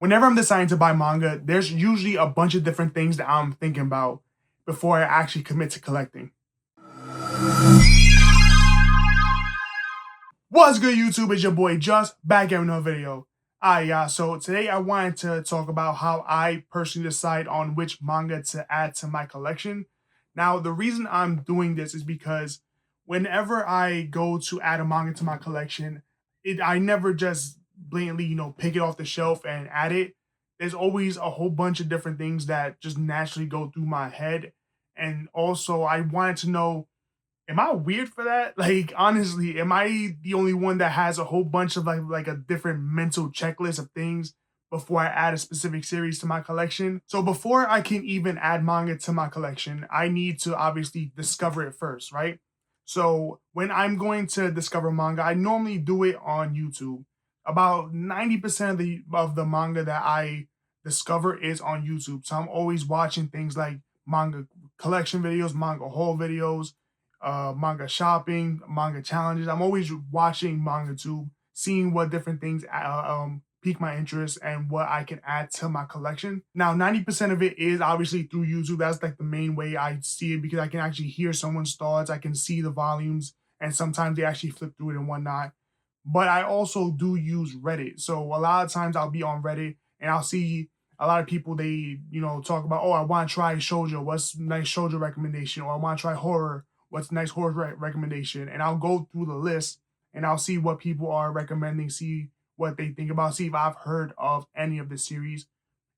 Whenever I'm deciding to buy manga, there's usually a bunch of different things that I'm thinking about before I actually commit to collecting. What's good, YouTube? It's your boy Just back here with another video. So today I wanted to talk about how I personally decide on which manga to add to my collection. Now, the reason I'm doing this is because whenever I go to add a manga to my collection, I never just blatantly, pick it off the shelf and add it. There's always a whole bunch of different things that just naturally go through my head. And also I wanted to know, am I weird for that? Like, honestly, am I the only one that has a whole bunch of like a different mental checklist of things before I add a specific series to my collection? So before I can even add manga to my collection, I need to obviously discover it first, right? So when I'm going to discover manga, I normally do it on YouTube. About 90% of the manga that I discover is on YouTube. So I'm always watching things like manga collection videos, manga haul videos, manga shopping, manga challenges. I'm always watching manga tube, seeing what different things pique my interest and what I can add to my collection. Now, 90% of it is obviously through YouTube. That's like the main way I see it because I can actually hear someone's thoughts. I can see the volumes, and sometimes they actually flip through it and whatnot. But I also do use Reddit. So a lot of times I'll be on Reddit and I'll see a lot of people, they, talk about, oh, I want to try shoujo. What's nice shoujo recommendation? Or I want to try horror. What's nice horror recommendation? And I'll go through the list and I'll see what people are recommending, see what they think about, see if I've heard of any of the series.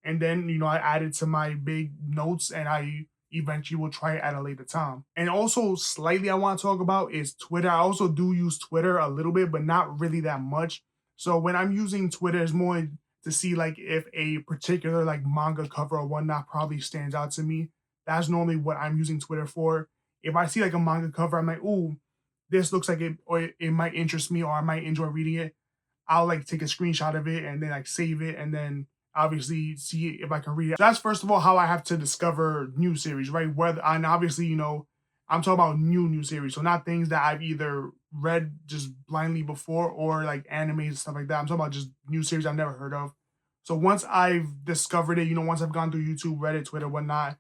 And then, I add it to my big notes and I eventually will try it at a later time. And also, slightly, I want to talk about is Twitter. I also do use Twitter a little bit, but not really that much. So when I'm using Twitter, it's more to see like if a particular like manga cover or whatnot probably stands out to me. That's normally what I'm using Twitter for. If I see like a manga cover, I'm like, ooh, this looks like it, or it might interest me, or I might enjoy reading it. I'll like take a screenshot of it and then like save it and then obviously see if I can read it. So that's first of all how I have to discover new series, right? Whether, and obviously, I'm talking about new series. So not things that I've either read just blindly before or like animes and stuff like that. I'm talking about just new series I've never heard of. So once I've discovered it, once I've gone through YouTube, Reddit, Twitter, whatnot,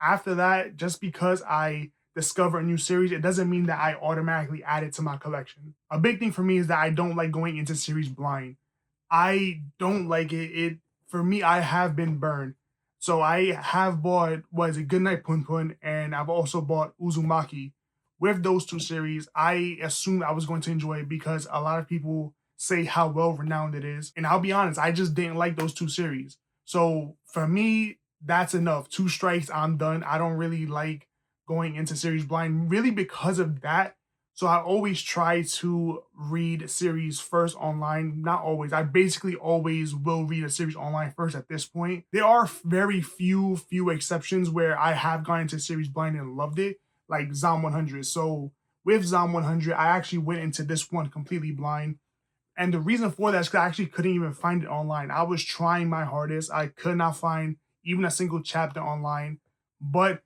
after that, just because I discover a new series, it doesn't mean that I automatically add it to my collection. A big thing for me is that I don't like going into series blind. I don't like it. For me, I have been burned. So I have bought Goodnight Pun Pun, and I've also bought Uzumaki. With those two series, I assumed I was going to enjoy it because a lot of people say how well renowned it is. And I'll be honest, I just didn't like those two series. So for me, that's enough. Two strikes, I'm done. I don't really like going into series blind, really because of that. So I always try to read series first online. Not always. I basically always will read a series online first at this point. There are very few exceptions where I have gone into series blind and loved it, like Zom 100. So with Zom 100, I actually went into this one completely blind. And the reason for that is because I actually couldn't even find it online. I was trying my hardest. I could not find even a single chapter online. But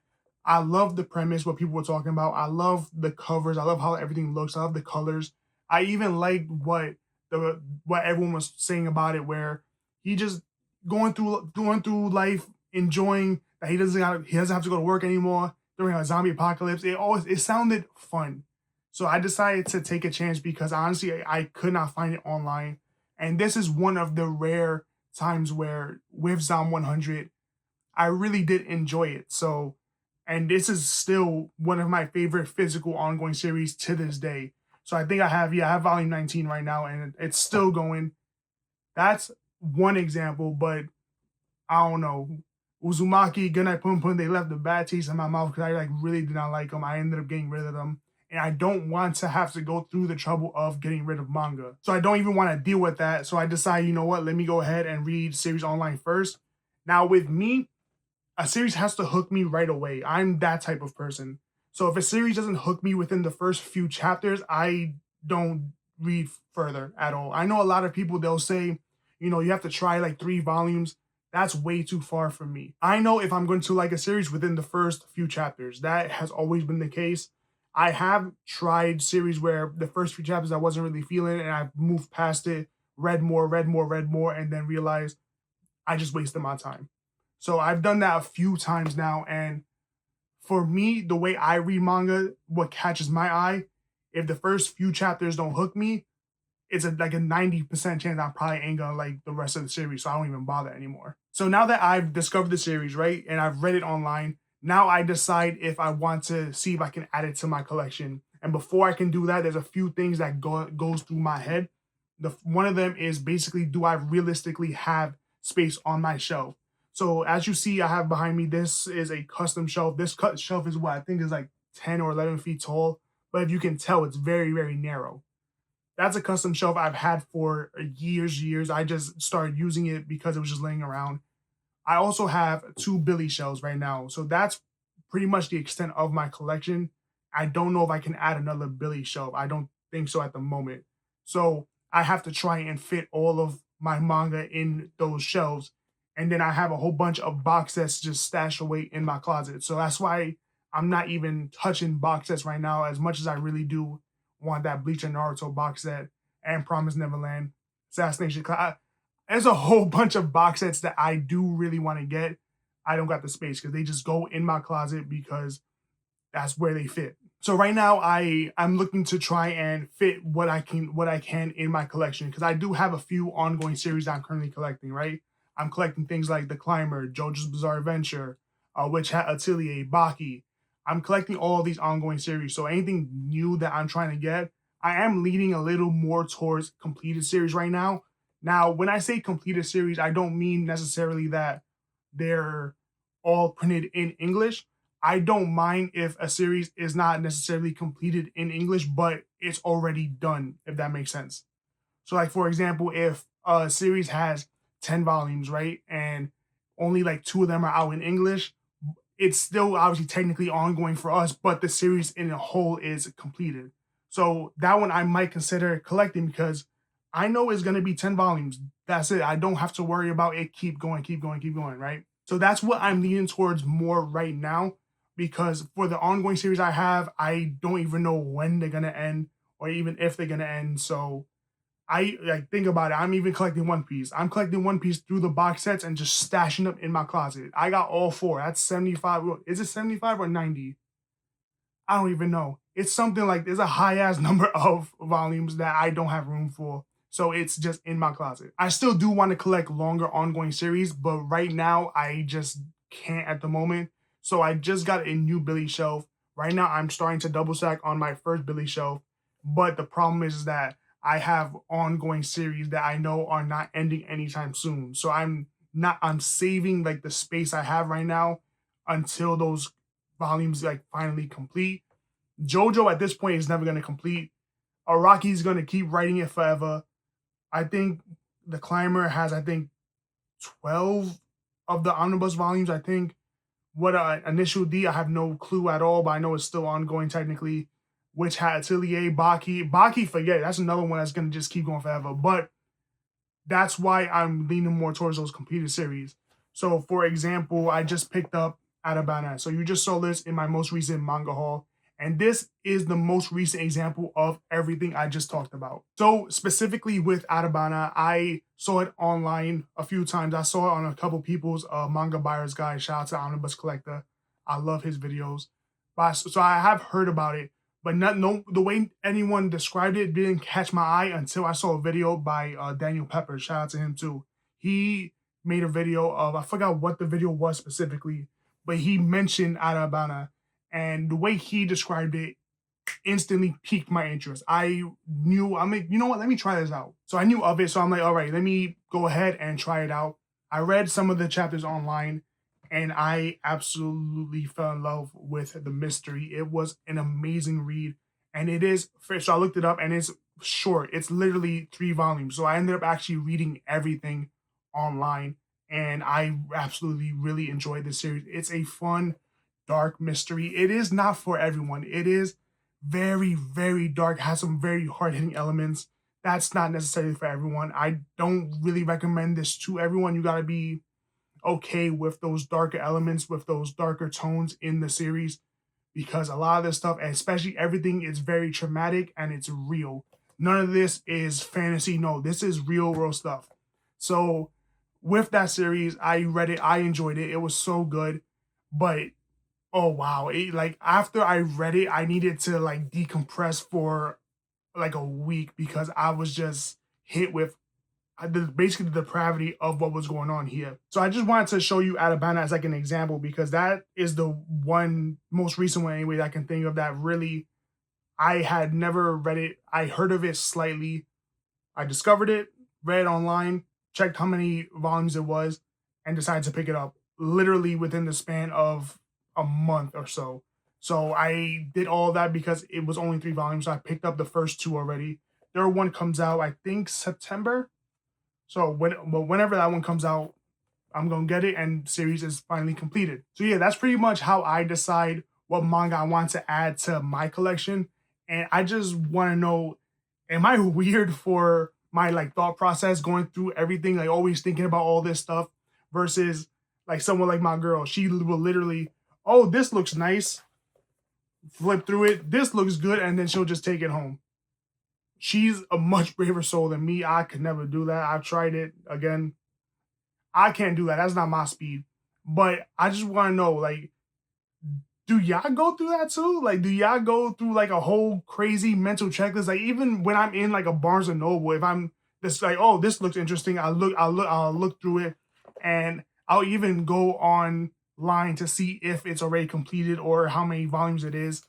I love the premise, what people were talking about. I love the covers. I love how everything looks. I love the colors. I even liked what everyone was saying about it, where he just going through life, enjoying that he doesn't have to go to work anymore during a zombie apocalypse. It sounded fun. So I decided to take a chance because honestly, I could not find it online. And this is one of the rare times where with Zom 100, I really did enjoy it. So, and this is still one of my favorite physical ongoing series to this day. So I think I have volume 19 right now and it's still going. That's one example, but I don't know. Uzumaki, Goodnight Pum Pum, they left a bad taste in my mouth because I like really did not like them. I ended up getting rid of them. And I don't want to have to go through the trouble of getting rid of manga. So I don't even want to deal with that. So I decided, you know what, let me go ahead and read series online first. Now with me, a series has to hook me right away. I'm that type of person. So if a series doesn't hook me within the first few chapters, I don't read further at all. I know a lot of people, they'll say, you have to try like 3 volumes. That's way too far for me. I know if I'm going to like a series within the first few chapters. That has always been the case. I have tried series where the first few chapters I wasn't really feeling and I've moved past it, read more, and then realized I just wasted my time. So I've done that a few times now, and for me, the way I read manga, what catches my eye, if the first few chapters don't hook me, it's like a 90% chance I probably ain't gonna like the rest of the series, so I don't even bother anymore. So now that I've discovered the series, right, and I've read it online, now I decide if I want to see if I can add it to my collection. And before I can do that, there's a few things that goes through my head. One of them is basically, do I realistically have space on my shelf? So as you see, I have behind me, this is a custom shelf. This cut shelf is what I think is like 10 or 11 feet tall, but if you can tell, it's very, very narrow. That's a custom shelf I've had for years. I just started using it because it was just laying around. I also have two Billy shelves right now. So that's pretty much the extent of my collection. I don't know if I can add another Billy shelf. I don't think so at the moment. So I have to try and fit all of my manga in those shelves. And then I have a whole bunch of box sets just stashed away in my closet. So that's why I'm not even touching box sets right now, as much as I really do want that Bleach and Naruto box set and Promise Neverland, Assassination Class. There's a whole bunch of box sets that I do really want to get. I don't got the space because they just go in my closet because that's where they fit. So right now I'm looking to try and fit what I can in my collection, because I do have a few ongoing series that I'm currently collecting, right? I'm collecting things like The Climber, JoJo's Bizarre Adventure, Witch Hat Atelier, Baki. I'm collecting all of these ongoing series. So anything new that I'm trying to get, I am leaning a little more towards completed series right now. Now, when I say completed series, I don't mean necessarily that they're all printed in English. I don't mind if a series is not necessarily completed in English, but it's already done, if that makes sense. So, like, for example, if a series has 10 volumes, right, and only like two of them are out in English, it's still obviously technically ongoing for us, but the series in a whole is completed. So that one I might consider collecting because I know it's going to be 10 volumes. That's it. I don't have to worry about it keep going, right? So that's what I'm leaning towards more right now, because for the ongoing series I have, I don't even know when they're going to end or even if they're going to end. So I like, think about it. I'm even collecting One Piece. I'm collecting One Piece through the box sets and just stashing them in my closet. I got all four. That's 75. Is it 75 or 90? I don't even know. It's something like, there's a high ass number of volumes that I don't have room for. So it's just in my closet. I still do want to collect longer ongoing series, but right now I just can't at the moment. So I just got a new Billy shelf. Right now I'm starting to double stack on my first Billy shelf. But the problem is that I have ongoing series that I know are not ending anytime soon. So I'm saving like the space I have right now until those volumes like finally complete. JoJo at this point is never going to complete. Araki's going to keep writing it forever. I think The Climber has, I think, 12 of the omnibus volumes. I think what Initial D, I have no clue at all, but I know it's still ongoing technically. Witch Hat Atelier, Baki, forget it. That's another one that's going to just keep going forever. But that's why I'm leaning more towards those completed series. So, for example, I just picked up Atabana. So you just saw this in my most recent manga haul. And this is the most recent example of everything I just talked about. So specifically with Atabana, I saw it online a few times. I saw it on a couple people's manga buyer's guide. Shout out to Omnibus Collector. I love his videos. So I have heard about it, but the way anyone described it didn't catch my eye until I saw a video by Daniel Pepper. Shout out to him too. He made a video of, I forgot what the video was specifically, but he mentioned Atabana, and the way he described it instantly piqued my interest. I'm like, you know what? Let me try this out. So I knew of it, so I'm like, all right, let me go ahead and try it out. I read some of the chapters online, and I absolutely fell in love with the mystery. It was an amazing read, and it is. So I looked it up, and it's short. It's literally 3 volumes. So I ended up actually reading everything online, and I absolutely really enjoyed this series. It's a fun, dark mystery. It is not for everyone. It is very, very dark, has some very hard-hitting elements. That's not necessarily for everyone. I don't really recommend this to everyone. You got to be okay with those darker elements, with those darker tones in the series, because a lot of this stuff, and especially everything, is very traumatic and it's real. None of this is fantasy. No, this is real world stuff. So with that series, I read it, I enjoyed it. It was so good. But oh wow, like after I read it, I needed to like decompress for like a week because I was just hit with basically the depravity of what was going on here. So I just wanted to show you Alabama as like an example because that is the one most recent one anyway that I can think of that really I had never read it. I heard of it slightly. I discovered it, read it online, checked how many volumes it was, and decided to pick it up literally within the span of a month or so. So I did all that because it was only 3 volumes. So I picked up the first 2 already. Third one comes out, I think September. So whenever that one comes out, I'm gonna get it, and series is finally completed. So yeah, that's pretty much how I decide what manga I want to add to my collection. And I just want to know, am I weird for my like thought process going through everything, like always thinking about all this stuff, versus like someone like my girl, she will literally, oh, this looks nice, flip through it, this looks good, and then she'll just take it home. She's a much braver soul than me. I could never do that. I've tried it again. I can't do that. That's not my speed. But I just want to know, like, do y'all go through that too? Like, do y'all go through like a whole crazy mental checklist? Like, even when I'm in like a Barnes and Noble, if I'm just like, oh, this looks interesting, I'll look through it, and I'll even go online to see if it's already completed or how many volumes it is.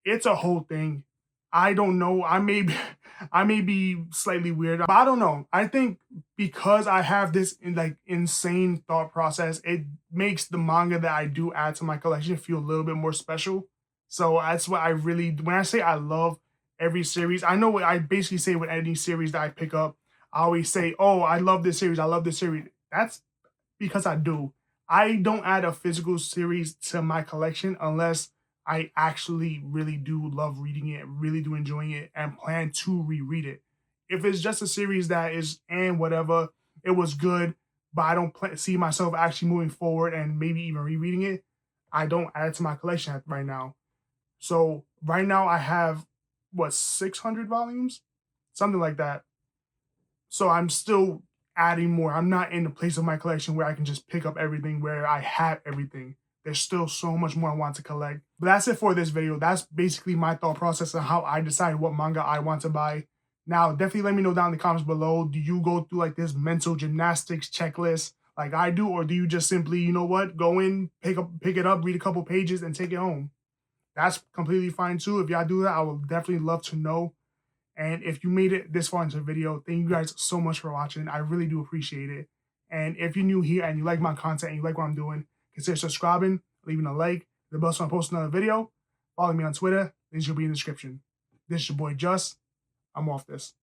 It's a whole thing. I don't know. I may be slightly weird, but I don't know. I think because I have this like insane thought process, it makes the manga that I do add to my collection feel a little bit more special. So that's what I really, when I say I love every series, I know what I basically say with any series that I pick up. I always say, "Oh, I love this series. I love this series." That's because I do. I don't add a physical series to my collection unless I actually really do love reading it, really do enjoying it, and plan to reread it. If it's just a series that is and whatever, it was good, but I don't see myself actually moving forward and maybe even rereading it, I don't add it to my collection right now. So right now I have what 600 volumes, something like that. So I'm still adding more. I'm not in the place of my collection where I can just pick up everything, where I have everything. There's still so much more I want to collect. But that's it for this video. That's basically my thought process on how I decide what manga I want to buy. Now, definitely let me know down in the comments below. Do you go through like this mental gymnastics checklist like I do? Or do you just simply, you know what, go in, pick it up, read a couple pages, and take it home? That's completely fine too. If y'all do that, I would definitely love to know. And if you made it this far into the video, thank you guys so much for watching. I really do appreciate it. And if you're new here and you like my content and you like what I'm doing, consider subscribing, leaving a like, the bell so I post another video. Follow me on Twitter. Links will be in the description. This is your boy Just. I'm off this.